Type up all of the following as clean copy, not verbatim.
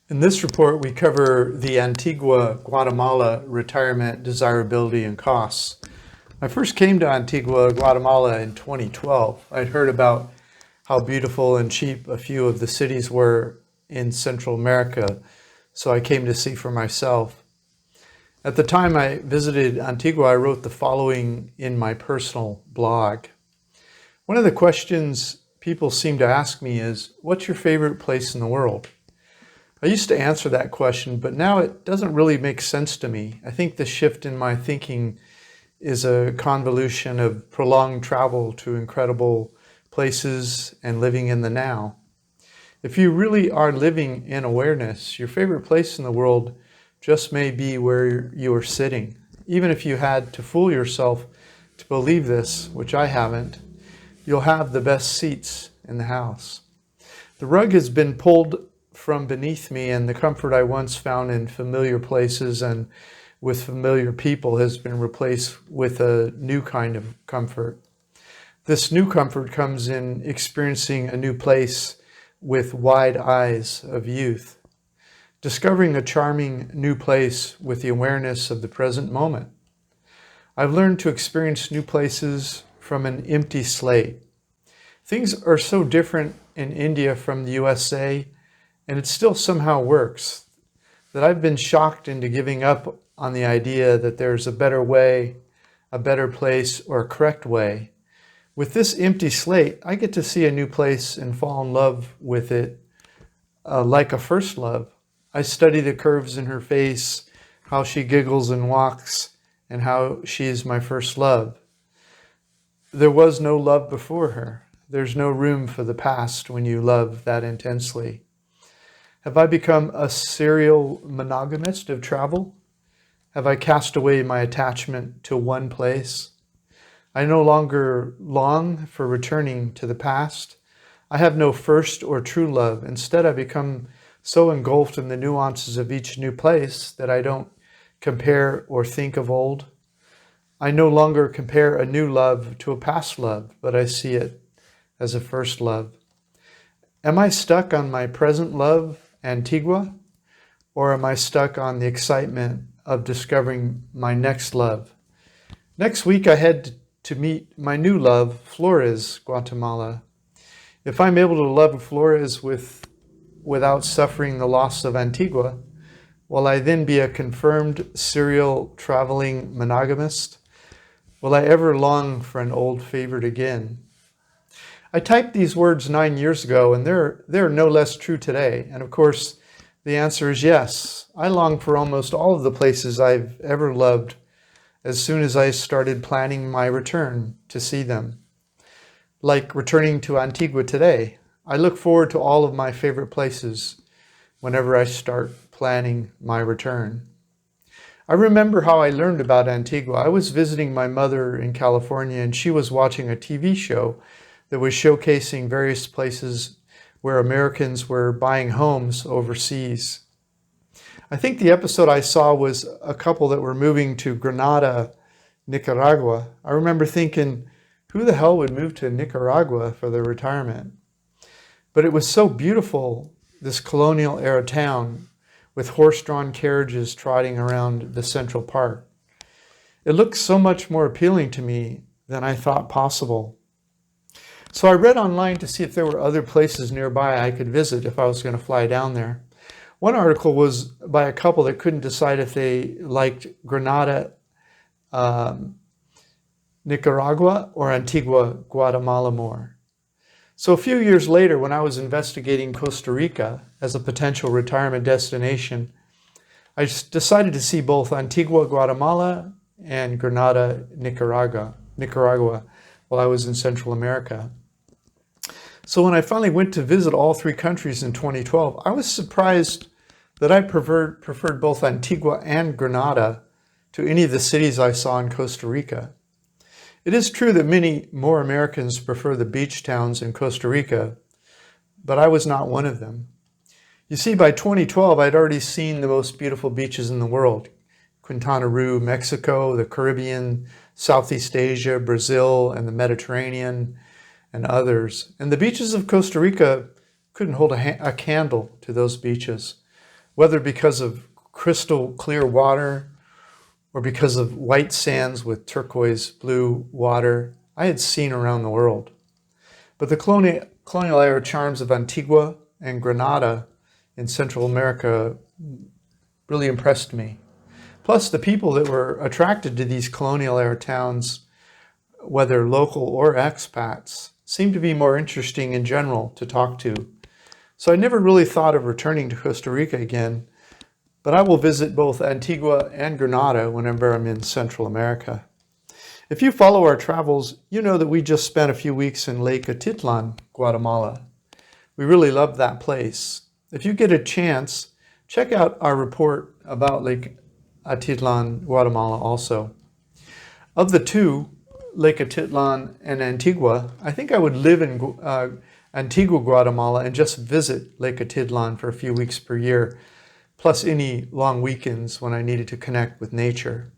In this report, we cover the Antigua, Guatemala retirement desirability and costs. I first came to Antigua, Guatemala in 2012. I'd heard about how beautiful and cheap a few of the cities were in Central America, so I came to see for myself. At the time I visited Antigua, I wrote the following in my personal blog. One of the questions people seem to ask me is, what's your favorite place in the world? I used to answer that question, but now it doesn't really make sense to me. I think the shift in my thinking is a convolution of prolonged travel to incredible places and living in the now. If you really are living in awareness, your favorite place in the world just may be where you are sitting. Even if you had to fool yourself to believe this, which I haven't, you'll have the best seats in the house. The rug has been pulled from beneath me, and the comfort I once found in familiar places and with familiar people has been replaced with a new kind of comfort. This new comfort comes in experiencing a new place with wide eyes of youth, discovering a charming new place with the awareness of the present moment. I've learned to experience new places from an empty slate. Things are so different in India from the USA, and it still somehow works, that I've been shocked into giving up on the idea that there's a better way, a better place, or a correct way. With this empty slate, I get to see a new place and fall in love with it like a first love. I study the curves in her face, how she giggles and walks, and how she is my first love. There was no love before her. There's no room for the past when you love that intensely. Have I become a serial monogamist of travel? Have I cast away my attachment to one place? I no longer long for returning to the past. I have no first or true love. Instead, I become so engulfed in the nuances of each new place that I don't compare or think of old. I no longer compare a new love to a past love, but I see it as a first love. Am I stuck on my present love, Antigua, or am I stuck on the excitement of discovering my next love? Next week I head to meet my new love, 𝗓𝗏, Guatemala. If I'm able to love 𝗓𝗏 without suffering the loss of Antigua, will I then be a confirmed serial traveling monogamist? Will I ever long for an old favorite again? I typed these words 9 years ago, and they're no less true today. And of course, the answer is yes. I long for almost all of the places I've ever loved as soon as I started planning my return to see them. Like returning to Antigua today, I look forward to all of my favorite places whenever I start planning my return. I remember how I learned about Antigua. I was visiting my mother in California, and she was watching a TV show that was showcasing various places where Americans were buying homes overseas. I think the episode I saw was a couple that were moving to Granada, Nicaragua. I remember thinking, who the hell would move to Nicaragua for their retirement? But it was so beautiful, this colonial era town with horse-drawn carriages trotting around the Central Park. It looked so much more appealing to me than I thought possible. So I read online to see if there were other places nearby I could visit if I was going to fly down there. One article was by a couple that couldn't decide if they liked Granada, Nicaragua, or Antigua, Guatemala more. So a few years later, when I was investigating Costa Rica as a potential retirement destination, I decided to see both Antigua, Guatemala, and Granada, Nicaragua, while I was in Central America. So when I finally went to visit all three countries in 2012, I was surprised that I preferred both Antigua and Granada to any of the cities I saw in Costa Rica. It is true that many more Americans prefer the beach towns in Costa Rica, but I was not one of them. You see, by 2012, I'd already seen the most beautiful beaches in the world: Quintana Roo, Mexico, the Caribbean, Southeast Asia, Brazil, and the Mediterranean, and others. And the beaches of Costa Rica couldn't hold a candle to those beaches. whether because of crystal clear water or because of white sands with turquoise blue water, I had seen around the world. But the colonial era charms of Antigua and Grenada in Central America really impressed me. Plus, the people that were attracted to these colonial era towns, whether local or expats, seemed to be more interesting in general to talk to. So I never really thought of returning to Costa Rica again, but I will visit both Antigua and Grenada whenever I'm in Central America. If you follow our travels, you know that we just spent a few weeks in 𝗓𝐿𝐻, Guatemala. We really loved that place. If you get a chance, check out our report about 𝗓𝐿𝐻, Guatemala also. Of the two, 𝗓𝐿𝐻 and Antigua, I think I would live in Antigua, Guatemala and just visit 𝗓𝐿𝐻 for a few weeks per year, plus any long weekends when I needed to connect with nature.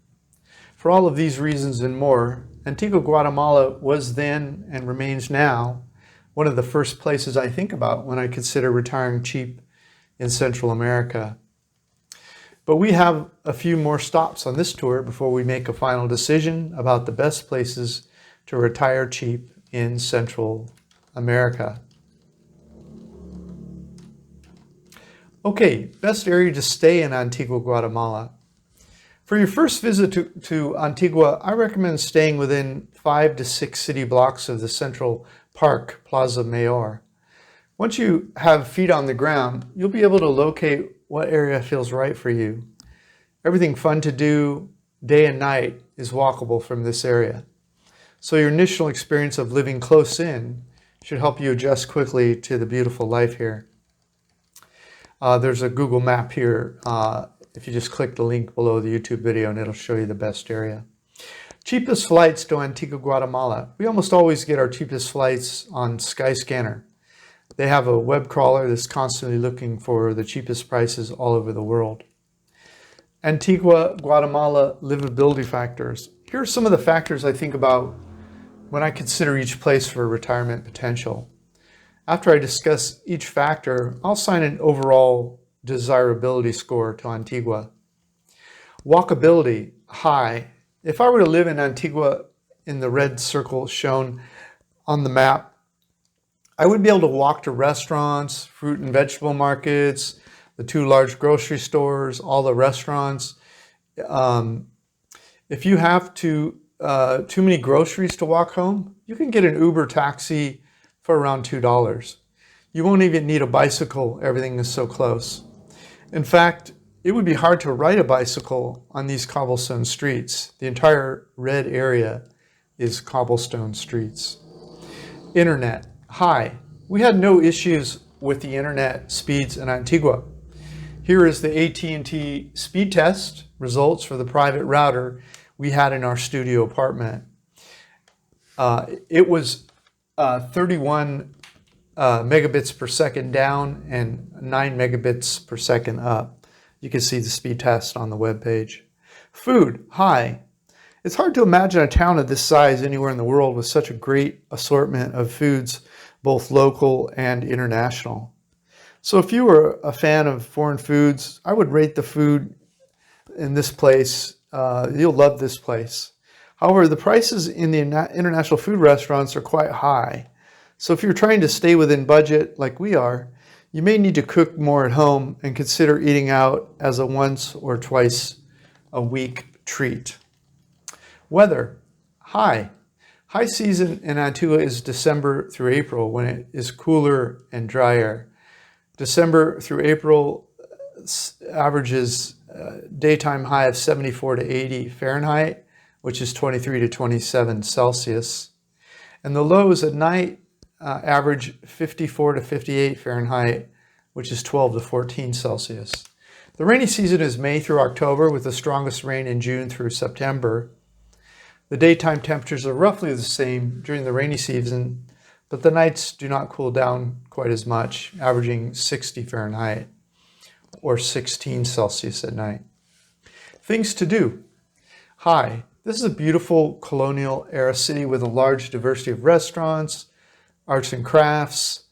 For all of these reasons and more, Antigua, Guatemala was then and remains now one of the first places I think about when I consider retiring cheap in Central America. But we have a few more stops on this tour before we make a final decision about the best places to retire cheap in Central America. Okay, best area to stay in Antigua, Guatemala. For your first visit to Antigua, I recommend staying within 5 to 6 city blocks of the central park, Plaza Mayor. Once you have feet on the ground, you'll be able to locate what area feels right for you. Everything fun to do, day and night, is walkable from this area. So your initial experience of living close in should help you adjust quickly to the beautiful life here. There's a Google map here. If you just click the link below the YouTube video, and it'll show you the best area. Cheapest flights to Antigua, Guatemala. We almost always get our cheapest flights on Skyscanner. They have a web crawler that's constantly looking for the cheapest prices all over the world. Antigua, Guatemala livability factors. Here are some of the factors I think about when I consider each place for retirement potential. After I discuss each factor, I'll assign an overall desirability score to Antigua. Walkability, high. If I were to live in Antigua in the red circle shown on the map, I would be able to walk to restaurants, fruit and vegetable markets, the 2 large grocery stores, all the restaurants. If you have too many groceries to walk home, you can get an Uber taxi for around $2. You won't even need a bicycle, everything is so close. In fact, it would be hard to ride a bicycle on these cobblestone streets. The entire red area is cobblestone streets. Internet, high. We had no issues with the internet speeds in Antigua. Here is the AT&T speed test results for the private router we had in our studio apartment. It was 31 megabits per second down and 9 megabits per second up. You can see the speed test on the web page. Food, high. It's hard to imagine a town of this size anywhere in the world with such a great assortment of foods, both local and international. So if you were a fan of foreign foods, I would rate the food in this place. You'll love this place. However, the prices in the international food restaurants are quite high. So if you're trying to stay within budget like we are, you may need to cook more at home and consider eating out as a once or twice a week treat. Weather, high. High season in Antigua is December through April when it is cooler and drier. December through April averages daytime high of 74 to 80 Fahrenheit, which is 23 to 27 Celsius. And the lows at night average 54 to 58 Fahrenheit, which is 12 to 14 Celsius. The rainy season is May through October, with the strongest rain in June through September. The daytime temperatures are roughly the same during the rainy season, but the nights do not cool down quite as much, averaging 60 Fahrenheit or 16 Celsius at night. Things to do. High. This is a beautiful colonial era city with a large diversity of restaurants, arts and crafts,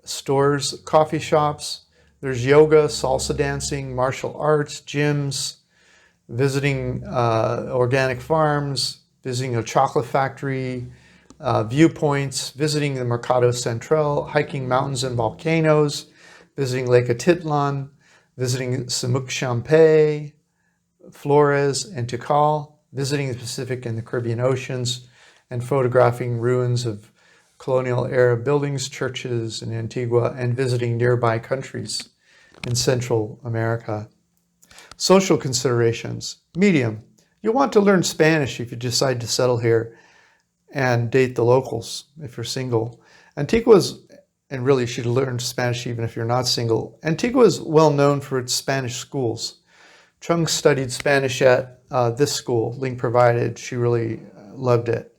stores, coffee shops, There's yoga, salsa dancing, martial arts, gyms, visiting organic farms, visiting a chocolate factory, viewpoints, visiting the Mercado Central, hiking mountains and volcanoes, visiting Lake Atitlan, visiting 𝗪𝐶𝑢, Flores, and Tikal, visiting the Pacific and the Caribbean Oceans, and photographing ruins of colonial era buildings, churches in Antigua, and visiting nearby countries in Central America. Social considerations. Medium. You'll want to learn Spanish if you decide to settle here and date the locals if you're single. Antigua is, and really you should learn Spanish even if you're not single. Antigua is well known for its Spanish schools. Chung studied Spanish at this school, link provided. She really loved it.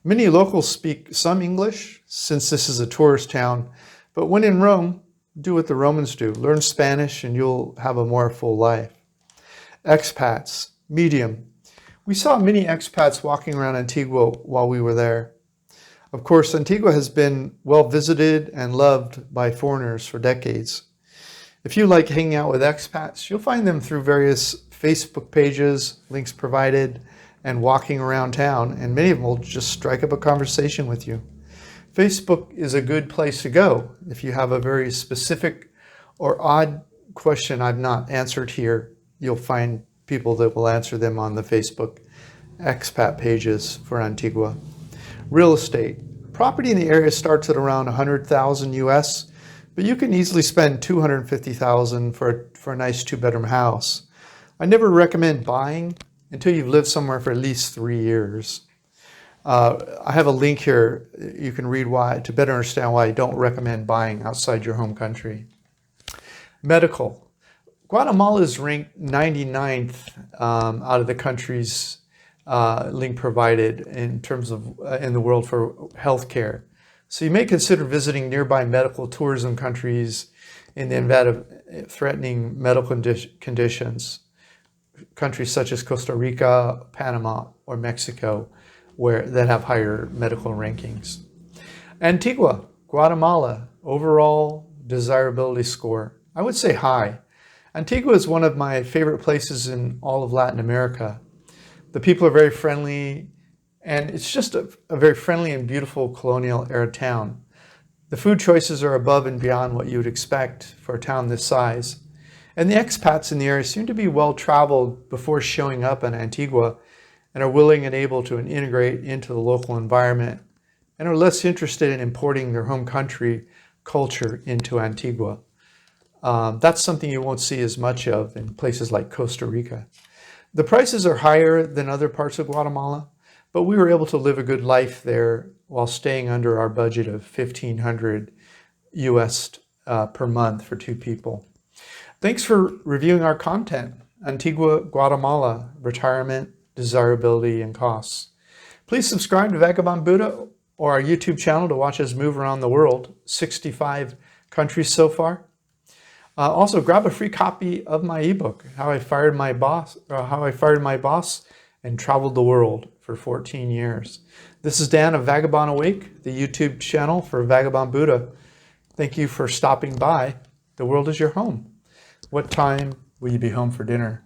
Many locals speak some English since this is a tourist town, but when in Rome, do what the Romans do. Learn Spanish and you'll have a more full life. Expats, medium. We saw many expats walking around Antigua while we were there. Of course, Antigua has been well visited and loved by foreigners for decades. If you like hanging out with expats, you'll find them through various Facebook pages, links provided, and walking around town, and many of them will just strike up a conversation with you. Facebook is a good place to go if you have a very specific or odd question I've not answered here. You'll find people that will answer them on the Facebook expat pages for Antigua. Real estate. Property in the area starts at around 100,000 US, but you can easily spend 250,000 for a nice 2-bedroom house. I never recommend buying until you've lived somewhere for at least 3 years. I have a link here. You can read why to better understand why I don't recommend buying outside your home country. Medical. Guatemala is ranked 99th out of the countries link provided in terms of in the world for healthcare. So you may consider visiting nearby medical tourism countries in the event of threatening medical conditions. Countries such as Costa Rica, Panama, or Mexico, that have higher medical rankings. Antigua, Guatemala, overall desirability score, I would say high. Antigua is one of my favorite places in all of Latin America. The people are very friendly, and it's just a very friendly and beautiful colonial era town. The food choices are above and beyond what you would expect for a town this size. And the expats in the area seem to be well traveled before showing up in Antigua and are willing and able to integrate into the local environment and are less interested in importing their home country culture into Antigua. That's something you won't see as much of in places like Costa Rica. The prices are higher than other parts of Guatemala, but we were able to live a good life there while staying under our budget of $1,500 US per month for 2 people. Thanks for reviewing our content. Antigua, Guatemala, retirement, desirability, and costs. Please subscribe to Vagabond Buddha or our YouTube channel to watch us move around the world, 65 countries so far. Also, grab a free copy of my ebook, How I Fired My Boss and Traveled the World for 14 years. This is Dan of Vagabond Awake, the YouTube channel for Vagabond Buddha. Thank you for stopping by. The world is your home. What time will you be home for dinner?